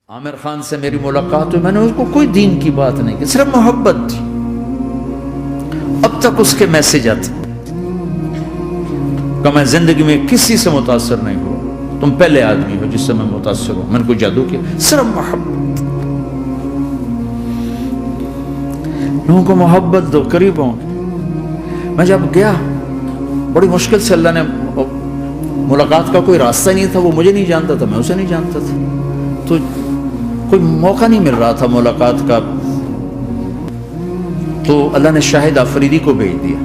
عامر خان سے میری ملاقات ہوئی، میں نے اس کو کوئی دین کی بات نہیں کی، صرف محبت تھی۔ اب تک اس کے میسج آتے کہ میں زندگی میں کسی سے متاثر نہیں ہوا، تم پہلے آدمی ہو جس سے میں متاثر ہوں، میں نے کوئی جادو کیا، صرف محبت۔ لوگوں کو محبت دو، قریب ہوں۔ میں جب گیا بڑی مشکل سے، اللہ نے ملاقات کا کوئی راستہ نہیں تھا، وہ مجھے نہیں جانتا تھا، میں اسے نہیں جانتا تھا، تو کوئی موقع نہیں مل رہا تھا ملاقات کا۔ تو اللہ نے شاہد آفریدی کو بھیج دیا۔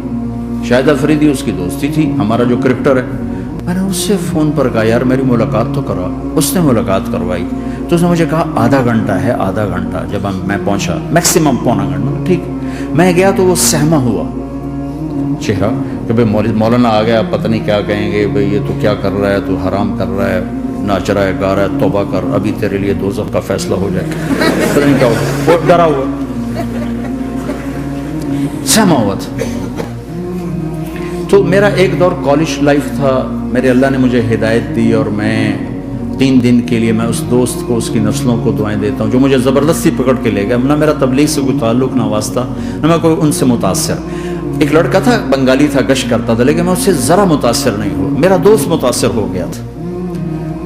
شاہد آفریدی اس کی دوستی تھی، ہمارا جو کرکٹر ہے۔ میں نے اس سے فون پر کہا یار میری ملاقات تو کروا، اس نے ملاقات کروائی۔ تو اس نے مجھے کہا آدھا گھنٹہ ہے، آدھا گھنٹہ۔ جب میں پہنچا میکسیمم پونا گھنٹہ، ٹھیک۔ میں گیا تو وہ سہما ہوا چہرہ کہ بھائی مولانا آ گیا، پتہ نہیں کیا کہیں گے، بھائی یہ تو کیا کر رہا ہے، تو حرام کر رہا ہے، ناچ رہا ہے، گا رہا ہے، توبہ کر، ابھی تیرے لیے دوزخ کا فیصلہ ہو جائے، پتہ نہیں کیا ہو، وہ ڈرا ہوا سہما ہوا تھا۔ تو میرا ایک دور کالج لائف تھا، میرے اللہ نے مجھے ہدایت دی، اور میں 3 دن کے لیے میں اس دوست کو، اس کی نسلوں کو دعائیں دیتا ہوں جو مجھے زبردستی پکڑ کے لے گیا۔ نہ میرا تبلیغ سے کوئی تعلق، نہ واسطہ، نہ میں کوئی ان سے متاثر۔ ایک لڑکا تھا، بنگالی تھا، گشت کرتا تھا، لیکن میں اس سے ذرا متاثر نہیں ہوا۔ میرا دوست متاثر ہو گیا تھا،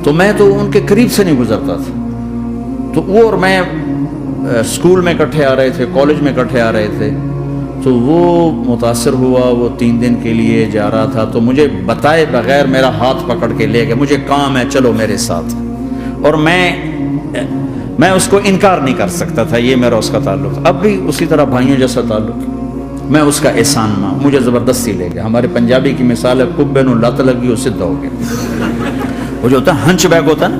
تو میں تو ان کے قریب سے نہیں گزرتا تھا۔ تو وہ اور میں اسکول میں اکٹھے آ رہے تھے، کالج میں اکٹھے آ رہے تھے، تو وہ متاثر ہوا، وہ 3 دن کے لیے جا رہا تھا، تو مجھے بتائے بغیر میرا ہاتھ پکڑ کے لے گیا، مجھے کام ہے چلو میرے ساتھ، اور میں اس کو انکار نہیں کر سکتا تھا، یہ میرا اس کا تعلق تھا۔ اب بھی اسی طرح بھائیوں جیسا تعلق، میں اس کا احسان ماں، مجھے زبردستی لے گیا۔ ہمارے پنجابی کی مثال ہے، کبے نو لت لگی وہ سدھا ہو گیا۔ وہ جو ہوتا ہے ہنچ بیک ہوتا ہے نا،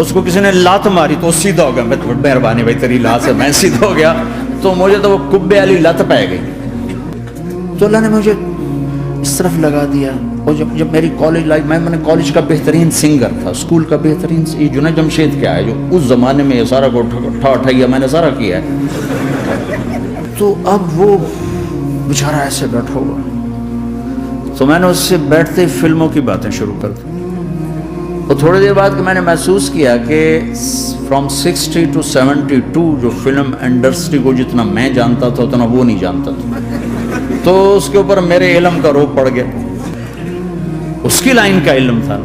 اس کو کسی نے لات ماری تو وہ سیدھا ہو گیا۔ میں مہربانی بھائی تیری لات سے میں سیدھا ہو گیا، تو مجھے تو وہ کبے والی لت پہ گئی۔ تو اللہ نے مجھے اس طرف لگا دیا۔ اور جب میری کالج لائف، میں نے کالج کا بہترین سنگر تھا، اسکول کا بہترین، یہ جنید جمشید کیا ہے جو اس زمانے میں یہ سارا کو اٹھایا میں نے سارا کیا ہے۔ تو اب وہ بیچارہ ایسے بیٹھا ہوا، تو میں نے اس سے بیٹھتے فلموں کی باتیں شروع کر دی۔ اور تھوڑی دیر بعد میں نے محسوس کیا کہ فرام 60 to 72 جو فلم انڈسٹری کو جتنا میں جانتا تھا اتنا وہ نہیں جانتا تھا۔ تو اس کے اوپر میرے علم کا روپ پڑ گیا، اس کی لائن کا علم تھا۔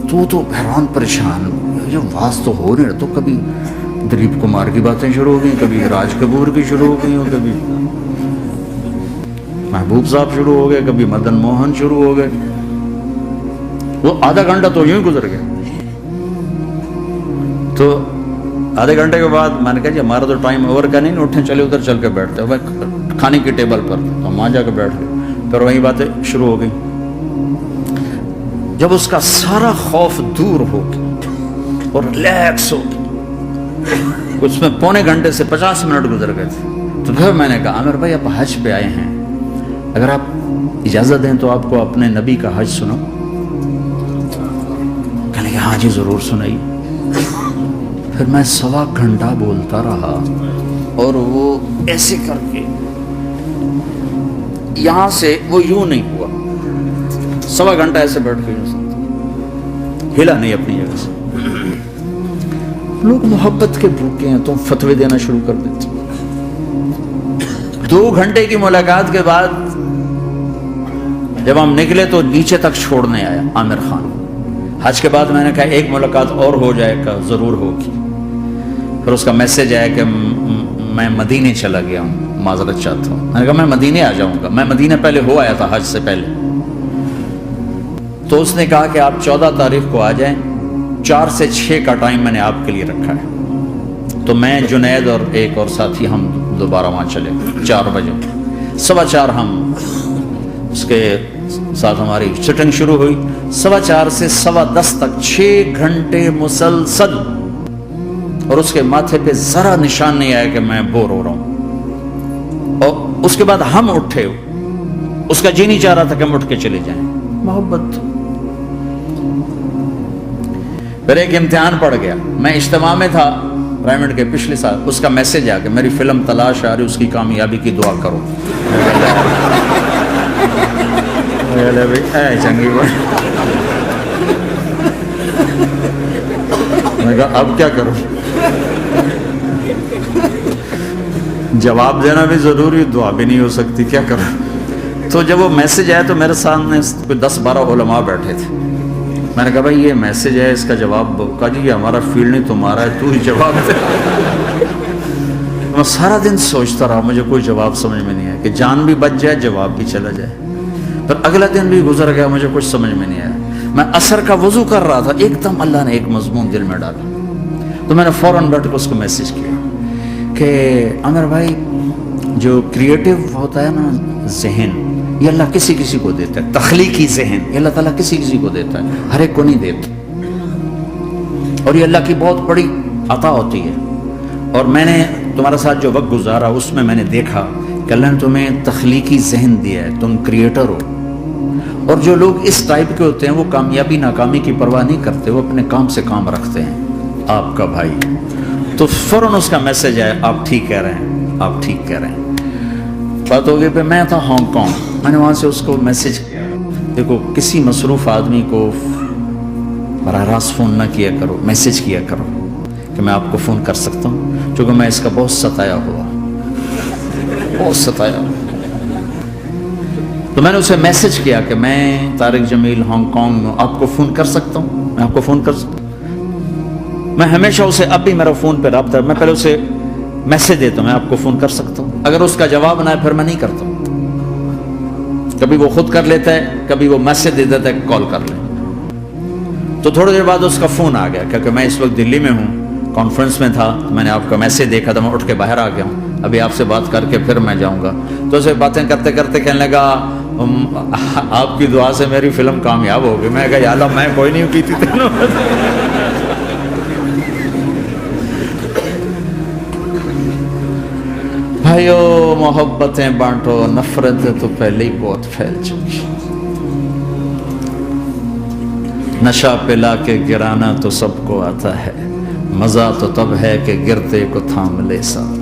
تو حیران پریشان، یہ واز تو ہو رہے، تو کبھی دلیپ کمار کی باتیں شروع ہو گئی، کبھی راج کپور کی شروع ہو گئی، کبھی محبوب صاحب شروع ہو گئے، کبھی مدن موہن شروع ہو گئے۔ وہ آدھا گھنٹہ تو یوں ہی گزر گیا۔ تو آدھے گھنٹے کے بعد میں نے کہا جی ہمارا تو ٹائم اوور کا نہیں، اٹھیں چلے ادھر چل کے بیٹھتے ہیں کھانے کی ٹیبل پر، تو ہم وہاں جا کے بیٹھ گئے، پھر وہیں باتیں شروع ہو گئی۔ جب اس کا سارا خوف دور ہو گیا اور ریلیکس ہو گیا، اس میں پونے گھنٹے سے 50 منٹ گزر گئے تھے، تو پھر میں نے کہا عامر بھائی آپ حج پہ آئے ہیں، اگر آپ اجازت دیں تو آپ کو اپنے نبی کا حج سنو۔ کہنے کہ ہاں جی ضرور سنائیے۔ پھر میں 1.25 گھنٹہ بولتا رہا، اور وہ ایسے کر کے یہاں سے وہ یوں نہیں ہوا، 1.25 گھنٹہ ایسے بیٹھ کے ہلا نہیں اپنی جگہ سے۔ لوگ محبت کے بھوکے ہیں، تو فتوے دینا شروع کر دیتے۔ 2 گھنٹے کی ملاقات کے بعد جب ہم نکلے تو نیچے تک چھوڑنے آیا عامر خان۔ حج کے بعد میں نے کہا ایک ملاقات اور ہو جائے گا، ضرور ہوگی۔ پھر اس کا میسج آیا کہ میں مدینے چلا گیا ہوں، معذرت چاہتا ہوں۔ میں نے کہا میں مدینے آ جاؤں گا، میں مدینے پہلے ہو آیا تھا حج سے پہلے۔ تو اس نے کہا کہ آپ 14 تاریخ کو آ جائیں، 4 سے 6 کا ٹائم میں نے آپ کے لیے رکھا ہے۔ تو میں، جنید اور ایک اور ساتھی، ہم دوبارہ وہاں چلے 4 بجے، 4:15 ہم اس کے ساتھ ہماری سٹنگ شروع ہوئی۔ 4:15 سے 10:15 تک 6 گھنٹے مسلسل، اور اس کے ماتھے پہ ذرا نشان نہیں آیا کہ میں بور ہو رہا ہوں۔ اور اس کے بعد ہم اٹھے، اس کا جی نہیں چاہ رہا تھا کہ ہم اٹھ کے چلے جائیں، محبت۔ پھر ایک امتحان پڑ گیا، میں اجتماع میں تھا پرائمٹ کے پچھلے سال، اس کا میسج آ کہ میری فلم تلاش آ رہی، اس کی کامیابی کی دعا کرو۔ چنگی بات۔ میں کہا اب کیا کروں؟ جواب دینا بھی ضروری، دعا بھی نہیں ہو سکتی، کیا کروں؟ تو جب وہ میسج آیا تو میرے سامنے کوئی 10-12 علماء بیٹھے تھے. میں نے کہا بھائی یہ میسج ہے، اس کا جواب. کہا جی یہ ہمارا فیلڈ نہیں، تمہارا ہے، تو ہی جواب دے. میں سارا دن سوچتا رہا، مجھے کوئی جواب سمجھ میں نہیں آیا کہ جان بھی بچ جائے، جواب بھی چلا جائے. پھر اگلا دن بھی گزر گیا، مجھے کچھ سمجھ میں نہیں آیا. میں عصر کا وضو کر رہا تھا، ایک دم اللہ نے ایک مضمون دل میں ڈالا. تو میں نے فوراً بیٹھ کے اس کو میسج کیا کہ عامر بھائی، جو کریٹو ہوتا ہے نا ذہن، یہ اللہ کسی کسی کو دیتا ہے. تخلیقی ذہن یہ اللہ تعالیٰ کسی کسی کو دیتا ہے، ہر ایک کو نہیں دیتا. اور یہ اللہ کی بہت بڑی عطا ہوتی ہے. اور میں نے تمہارے ساتھ جو وقت گزارا اس میں نے دیکھا کہ اللہ نے تمہیں تخلیقی ذہن دیا ہے، تم کریٹر ہو. اور جو لوگ اس ٹائپ کے ہوتے ہیں وہ کامیابی ناکامی کی پرواہ نہیں کرتے، وہ اپنے کام سے کام رکھتے ہیں. آپ کا بھائی. تو فوراً اس کا میسج آیا، آپ ٹھیک کہہ رہے ہیں، آپ ٹھیک کہہ رہے ہیں. بات ہو گئی. پہ میں تھا ہانگ کانگ، میں نے وہاں سے اس کو میسج کیا. دیکھو کسی مصروف آدمی کو براہ راست فون نہ کیا کرو، میسج کیا کرو کہ میں آپ کو فون کر سکتا ہوں، چونکہ میں اس کا بہت ستایا ہوا، بہت ستایا ہوا. تو میں نے اسے میسج کیا کہ میں طارق جمیل ہانگ کانگ میں آپ کو فون کر سکتا ہوں، میں آپ کو فون کر سکتا ہوں. میں ہمیشہ اسے، اب بھی میرا فون پہ رابطہ ہے، میں پہلے اسے میسج دیتا ہوں میں آپ کو فون کر سکتا ہوں. اگر اس کا جواب نہ ہے پھر میں نہیں کرتا ہوں. کبھی وہ خود کر لیتا ہے، کبھی وہ میسج دے دیتا ہے کال کر لیں. تو تھوڑی دیر بعد اس کا فون آ گیا، کیونکہ میں اس وقت دلی میں ہوں، کانفرنس میں تھا. میں نے آپ کا میسج دیکھا تھا، میں اٹھ کے باہر آ گیا ہوں، ابھی آپ سے بات کر کے پھر میں جاؤں گا. تو اسے باتیں کرتے کرتے کہنے لگا آپ کی دعا سے میری فلم کامیاب ہو گئی. میں کہا یا اللہ میں کوئی نہیں کی تھی تینوں. بھائیو محبتیں بانٹو، نفرتیں تو پہلے ہی بہت پھیل چکی. نشہ پلا کے گرانا تو سب کو آتا ہے، مزہ تو تب ہے کہ گرتے کو تھام لے ساتھ.